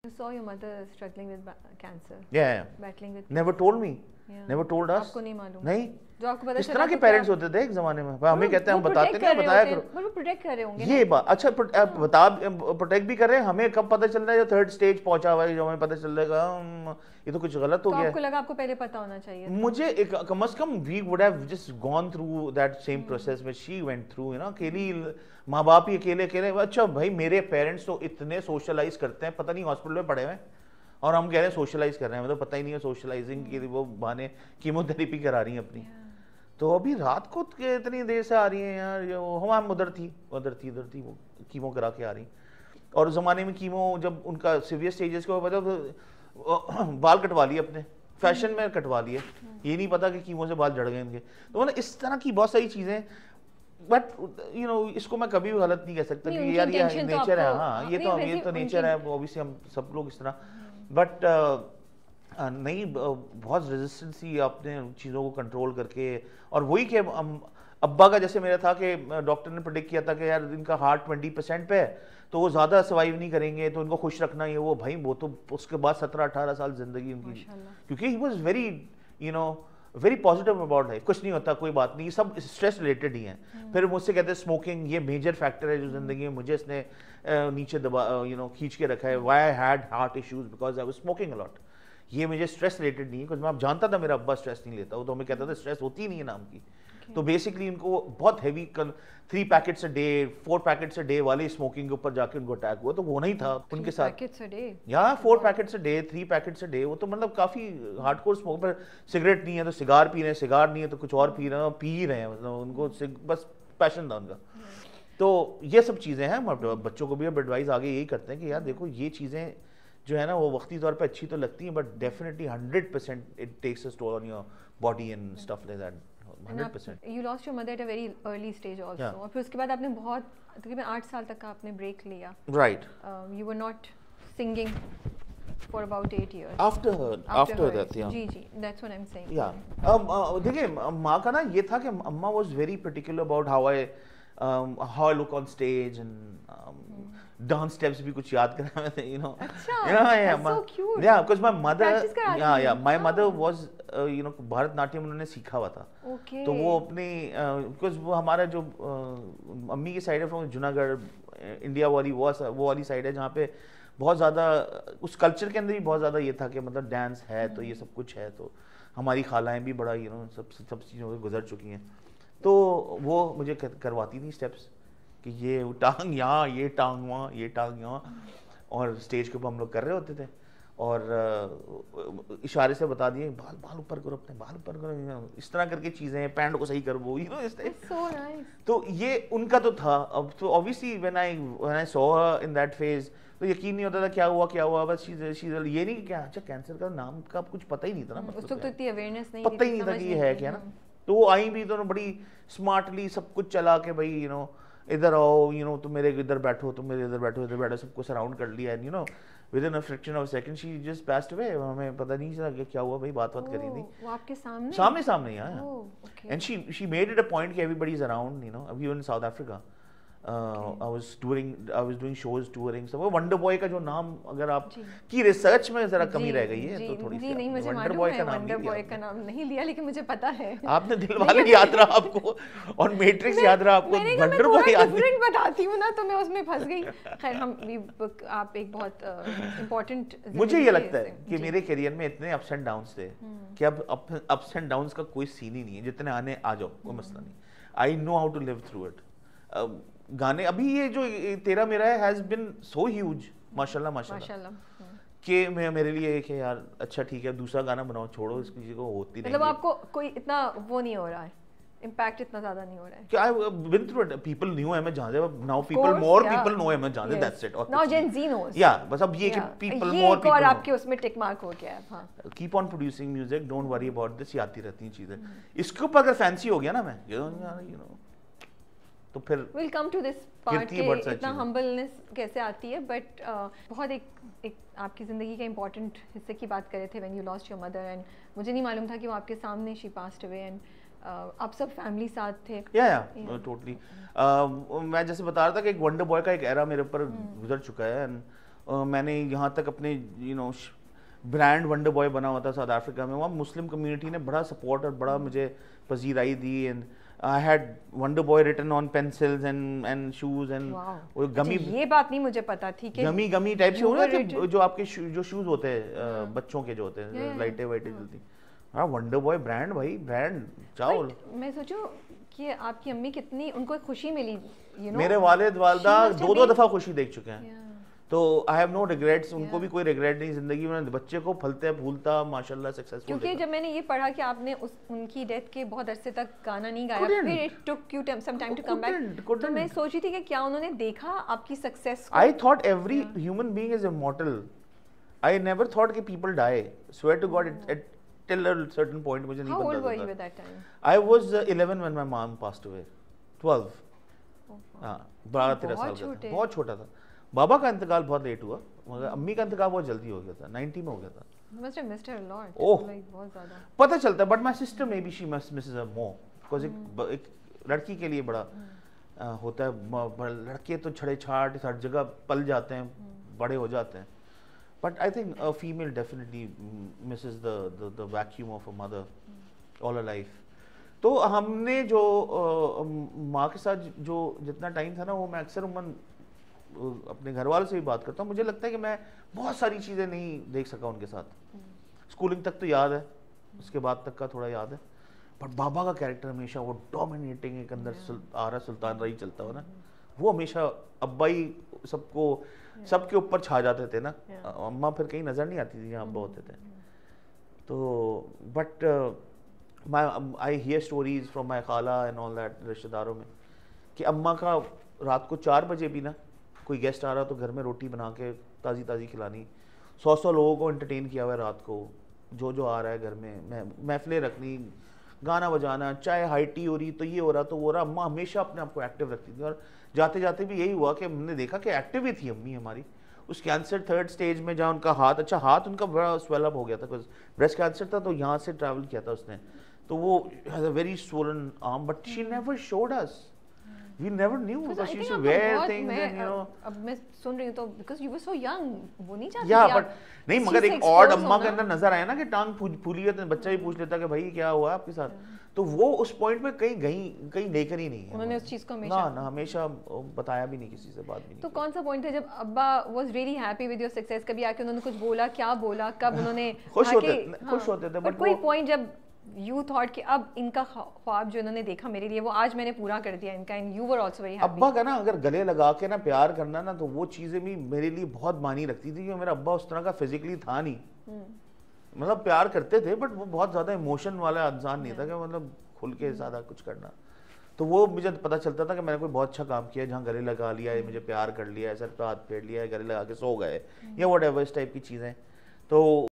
You saw your mother struggling with cancer. Yeah. Battling with. Never told me. Yeah. Never told us. आपको नहीं मालूम. नहीं. जो आपको पता इस तरह के पेरेंट्स होते थे एक जमाने में. हमें कहते हैं हम बताते नहीं, बताया करो. पर वो प्रोटेक्ट कर रहे होंगे. ये बात अच्छा बता प्रोटेक्ट भी कर रहे हैं. हमें कब पता चल रहा है जो थर्ड स्टेज पहुंचा हुआ है, जो हमें पता चल रहा है ये तो कुछ गलत हो गया. आपको लगा आपको पहले पता होना चाहिए. मुझे कम से कम we would have just gone through that same process which she went through, you know. अकेली माँ बाप ही अकेले अकेले. अच्छा भाई मेरे पेरेंट्स तो इतने सोशलाइज करते हैं, पता नहीं हॉस्पिटल में पड़े हुए हैं और हम कह रहे हैं सोशलाइज कर रहे हैं. मतलब पता ही नहीं है सोशलाइजिंग की वो बहाने कीमोथेरेपी करा रही हैं अपनी. तो अभी रात को इतनी देर से आ रही हैं यार. हम उधर थी वो कीमो करा के आ रही. और ज़माने में कीमो जब उनका सीवियर स्टेजेस के ऊपर तो बाल कटवा लिए अपने, फैशन में कटवा लिए. ये नहीं पता कि कीमो से बाल झड़ गए इनके. तो मतलब इस तरह की बहुत सारी चीज़ें. बट यू नो इसको मैं कभी भी गलत नहीं कह सकता कि यार ये नेचर है. हाँ ये तो नेचर है, ऑब्वियसली हम सब लोग इस तरह. बट नहीं बहुत रेजिस्टेंस थी अपने चीज़ों को कंट्रोल करके. और वही कि अब्बा का जैसे मेरा था कि डॉक्टर ने प्रेडिक्ट किया था कि यार इनका हार्ट 20% पे है तो वो ज़्यादा सर्वाइव नहीं करेंगे, तो इनको खुश रखना ही है. वो भाई वो तो उसके बाद 17-18 साल ज़िंदगी उनकी, क्योंकि he was very you know very positive about life. कुछ नहीं होता, कोई बात नहीं, सब स्ट्रेस रिलेटेड ही हैं. फिर मुझसे कहते हैं स्मोकिंग ये मेजर फैक्टर है जो ज़िंदगी में मुझे इसने नीचे दबा यू नो खींच के रखा है. Why I had heart issues because I was smoking a lot. ये मुझे स्ट्रेस रिलेटेड नहीं है, क्योंकि मैं अब जानता था मेरा अब्बा स्ट्रेस नहीं लेता. वो तो हमें कहता था स्ट्रेस होती ही नहीं है नाम की. तो बेसिकली इनको बहुत heavy 3 packets a day 4 packets a day वाले स्मोकिंग के ऊपर जाके उनको अटैक हुआ. तो वो नहीं था उनके साथ. या 4 packets a day 3 packets a day. वो तो मतलब काफ़ी हार्डकोर स्मोक. पर सिगरेट नहीं है तो सिगार पी रहे हैं, सिगार नहीं है तो कुछ और पी रहे हैं, पी ही रहे हैं. मतलब उनको बस पैशन था उनका. तो ये सब चीज़ें हैं. बच्चों को भी अब एडवाइस आगे यही करते हैं कि यार देखो ये चीज़ें जो है ना वो वक्ती तौर पे अच्छी तो लगती हैं, but definitely 100% it takes a toll on your body and stuff like that. 100%. You lost your mother at a very early stage also. Yeah. और फिर उसके बाद आपने बहुत तकरीबन 8 साल तक का आपने ब्रेक लिया. Right. You were not singing for about 8 years. After that, yeah. Ji, that's what I'm saying. Yeah. देखिए माँ का ना ये था कि अम्मा was very particular about how I look on stage and dance steps भी कुछ याद कराए थे, you know. अच्छा. Yeah. That's so cute. Yeah, because my mother. Practice कराती थी. Yeah. My mother was you know Bharatanatyam उन्होंने सीखा हुआ था. Okay. तो वो अपनी because वो हमारा जो अम्मी की साइड है फ्रॉम जूनागढ़ इंडिया वाली वो वाली साइड है जहाँ पे बहुत ज़्यादा उस कल्चर के अंदर ही बहुत ज़्यादा ये था कि मतलब डांस है तो ये सब कुछ है. तो हमारी खालाएं भी बड़ा यू नो सब चीज़ों से गुजर चुकी हैं. तो वो मुझे करवाती थी स्टेप्स कि ये टांग यहाँ, ये टांग वहाँ, ये टांग यहाँ. और स्टेज के ऊपर हम लोग कर रहे होते थे और इशारे से बता दिए बाल ऊपर करो, अपने बाल ऊपर करो, इस तरह करके चीज़ें, पैंट को सही करो, वो यू नो इस टाइप. तो ये उनका तो था. अब तो obviously when I saw her in that phase तो यकीन नहीं होता था क्या हुआ. बस ये नहीं कि क्या अच्छा कैंसर का नाम का कुछ पता ही नहीं था ना. उस वक्त तो इतनी अवेयरनेस नहीं, पता ही नहीं था कि ये है क्या ना. तो वो आई भी तो बड़ी स्मार्टली सब कुछ चला के भाई यू नो इधर आओ, यू नो तुम मेरे इधर बैठो, तुम मेरे इधर बैठो, सबको सराउंड कर लिया. And you know with in a fraction of second she just passed away. हमें पता नहीं चला कि क्या हुआ भाई. बात करी थी वो आपके सामने यार. And she made it a point कि everybody is around, you know. अभी in South Africa I was doing shows touring. So वो वंडर बॉय का जो नाम अगर आप की रिसर्च में जरा कमी रह गई है तो थोड़ी सी. नहीं मुझे वंडर बॉय का नाम नहीं लिया, लेकिन मुझे पता है. आपने दिलवाले याद रहा आपको और मैट्रिक्स याद रहा आपको, वंडर बॉय याद नहीं. मैं बताती हूँ ना तो मैं उसमें फंस गई. खैर आप एक बहुत इम्पोर्टेंट. मुझे ये लगता है कि मेरे करियर में इतने अप्स एंड डाउन्स थे कि अब अप्स एंड डाउन्स का कोई सीन ही नहीं है. जितने आने आ जाओ कोई मसला नहीं. I know how to live through it. गाने अभी ये जो तेरा मेरा है हैज बीन सो ह्यूज माशाल्लाह कि मेरे लिए कि यार अच्छा ठीक है दूसरा गाना बनाओ, छोड़ो इस किसी को होती नहीं. मतलब आपको कोई इतना वो नहीं हो रहा है, इम्पैक्ट इतना ज्यादा नहीं हो रहा है. क्या I been through it. People knew एम जाने, now people more people know एम जाने, that's it. Now Gen Z knows. या बस अब ये कि पीपल मोर पीपल. और आपके उसमें टिक मार्क हो गया है. हां keep on producing music, don't worry about this. ये आती रहती हैं चीजें. इसके ऊपर अगर फैंसी हो गया ना मैं यू नो तो फिर will come to this part के इतना हम्बलनेस कैसे आती है. बट बहुत एक आपकी ज़िंदगी के इम्पोर्टेंट हिस्से की बात कर रहे थे when you lost your mother. And मुझे नहीं मालूम था कि वो आपके सामने शी पास्ड अवे. एंड आप सब फैमिली साथ थे. या टोटली. मैं जैसे बता रहा था कि एक वंडर बॉय का एक एरा मेरे ऊपर गुजर चुका है. एंड میں نے یہاں تک اپنے برانڈ ونڈر بوائے بنا ہوا تھا ساؤتھ افریقہ میں. وہاں مسلم کمیونٹی نے بڑا سپورٹ اور بڑا مجھے پذیرائی دی. And I had Wonder Boy written on pencils and shoes and gummy. یہ بات نہیں مجھے پتا تھی کہ gummy type سے ہوتے ہیں جو آپ کے جو شوز ہوتے ہیں بچوں کے جو ہوتے ہیں لائٹیں وائٹیں جلتی. ہاں ونڈر بوائے برانڈ بھائی برانڈ چاؤ. میں سوچوں کہ آپ کی امی کتنی ان کو خوشی ملی. میرے والد والدہ 2 دفعہ خوشی دیکھ چکے ہیں تو آئی ہیو نو ریگریٹس. ان کو بھی کوئی ریگریٹ نہیں زندگی میں. بچے کو پھلتے پھولتا ماشاءاللہ سکسیسفل. کیونکہ جب میں نے یہ پڑھا کہ آپ نے ان کی ڈیتھ کے بہت عرصے تک گانا نہیں گایا, پھر it took you some time to come back, تو میں سوچی تھی کہ کیا انہوں نے دیکھا آپ کی سکسیس کو. I thought every human being is immortal. I never thought کہ people die. Swear to God till a certain point مجھے نہیں پتا. How old were you at that time? I was 11 when my mom passed away. 12. ہاں 12-13 سال کا تھا, بہت چھوٹا تھا. بابا کا انتقال بہت لیٹ ہوا مگر امی کا انتقال بہت جلدی ہو گیا تھا, 90 میں ہو گیا تھا. پتہ چلتا ہے. بٹ مائی سسٹر میں be she misses a more because ایک لڑکی کے لیے بڑا ہوتا ہے. لڑکے تو چھڑے چھاٹ ہر جگہ پل جاتے ہیں, بڑے ہو جاتے ہیں. But I think female definitely Mrs the vacuum of a mother all her life. تو ہم نے جو ماں کے ساتھ جو جتنا ٹائم تھا نا, وہ میں اکثر عموماً اپنے گھر والوں سے بھی بات کرتا ہوں. مجھے لگتا ہے کہ میں بہت ساری چیزیں نہیں دیکھ سکا ان کے ساتھ. اسکولنگ تک تو یاد ہے, اس کے بعد تک کا تھوڑا یاد ہے. بٹ بابا کا کیریکٹر ہمیشہ وہ ڈومینیٹنگ ایک اندر آرا سلطان رہی چلتا ہو نا, وہ ہمیشہ ابا ہی سب کے اوپر چھا جاتے تھے نا. اماں پھر کہیں نظر نہیں آتی تھی جہاں ابا ہوتے تھے. تو but I hear stories from my خالہ اینڈ آل دیٹ, رشتہ داروں میں, کہ اماں کا رات کو 4 بجے بھی نا کوئی گیسٹ آ رہا تو گھر میں روٹی بنا کے تازی تازی کھلانی. 100 لوگوں کو انٹرٹین کیا ہوا ہے رات کو, جو آ رہا ہے گھر میں محفلیں رکھنی, گانا بجانا, چاہے ہائی ٹی ہو رہی تو یہ ہو رہا تو وہ ہو رہا. اماں ہمیشہ اپنے آپ کو ایکٹیو رکھتی تھی. اور جاتے جاتے بھی یہی ہوا کہ ہم نے دیکھا کہ ایکٹیو ہی تھی امی ہماری. اس کینسر 3rd اسٹیج میں جہاں ان کا ہاتھ ان کا بڑا سویل اپ ہو گیا تھا, بریسٹ کینسر تھا, تو یہاں سے ٹریول کیا تھا اس نے, تو وہ has a very swollen arm. But she never showed us. We never knew because she used to wear things and اب میں سن رہی ہوں تو because you were so young, وہ نہیں چاہتی yeah but نہیں, مگر ایک اور اماں کے اندر نظر آیا نا کہ ٹانگ پھولی ہے تو بچہ بھی پوچھ لیتا کہ بھائی کیا ہوا آپ کے ساتھ. تو وہ اس پوائنٹ میں کہیں لے کر ہی نہیں ہے. انہوں نے اس چیز کو ہمیشہ بتایا بھی نہیں کسی سے, بات بھی نہیں. تو کون سا پوائنٹ تھا جب ابا was really happy with your success, کبھی آ کے انہوں نے کچھ بولا, کیا بولا, کب انہوں نے خوش ہوتے تھے, بٹ کوئی پوائنٹ جب you thought کہ اب ان کا خواب جو انہوں نے دیکھا میرے لیے وہ آج میں نے پورا کر دیا ان کا, and you were also very happy. ابا کا نا اگر گلے لگا کے نا پیار کرنا نا, تو وہ چیزیں بھی میرے لیے بہت معنی رکھتی تھی. کہ میرا ابا اس طرح کا فزیکلی تھا نہیں, مطلب پیار کرتے تھے بٹ وہ بہت زیادہ ایموشن والا انسان نہیں تھا کہ مطلب کھل کے زیادہ کچھ کرنا. تو وہ مجھے پتہ چلتا تھا کہ میں نے کوئی بہت اچھا کام کیا ہے, جہاں گلے لگا لیا ہے, مجھے پیار کر لیا ہے, سر پہ ہاتھ پھیر لیا ہے, گلے لگا کے سو گئے, یا واٹ ایور اس ٹائپ کی چیزیں. تو